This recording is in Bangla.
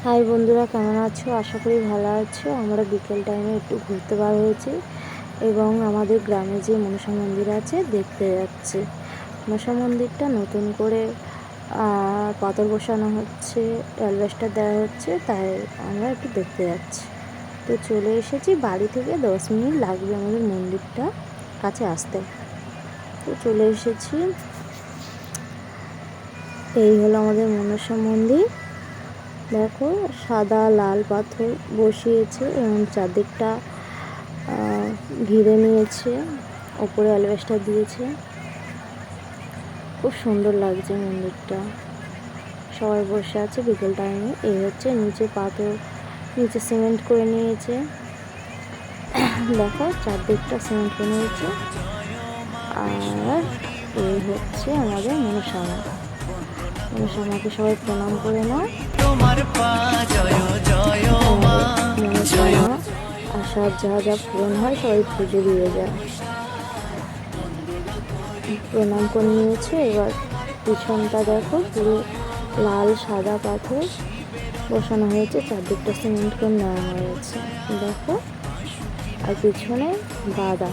হাই বন্ধুরা, কেমন আছো? আশা করি ভালো আছো। আমরা বিকেল টাইমে একটু ঘুরতে বার হয়েছি এবং আমাদের গ্রামে যে মনসা মন্দির আছে দেখতে যাচ্ছি। মনসা মন্দিরটা নতুন করে পাথর বসানো হচ্ছে, অ্যালবেস্টার দেওয়া হচ্ছে, তাই আমরা একটু দেখতে যাচ্ছি। তো চলে এসেছি, বাড়ি থেকে 10 মিনিট লাগবে আমাদের মন্দিরটা কাছে আসতে। তো চলে এসেছি, এই হলো আমাদের মনসা মন্দির। দেখো, সাদা লাল পাথর বসিয়েছে এবং চারদিকটা ঘিরে নিয়েছে, ওপরে অ্যালবেস্টার দিয়েছে। খুব সুন্দর লাগছে মন্দিরটা। সবাই বসে আছে বিকেল টাইমে। এই হচ্ছে নিচে পাথর, নিচে সিমেন্ট করে নিয়েছে। দেখো, চারদিকটা সিমেন্ট করে নিয়েছে। আর এই হচ্ছে আমাদের মনসা মা। মনসা মাকে সবাই প্রণাম করে নাও। আশার যা যা পূরণ হয় সবাই পুজো দিয়ে যায়। প্রণাম করে নিয়েছে। এবার পিছনটা দেখো, পুরো লাল সাদা পাথর বসানো হয়েছে, চারদিকটা সিমেন্ট করে নেওয়া হয়েছে। দেখো, আর পিছনে বাদা।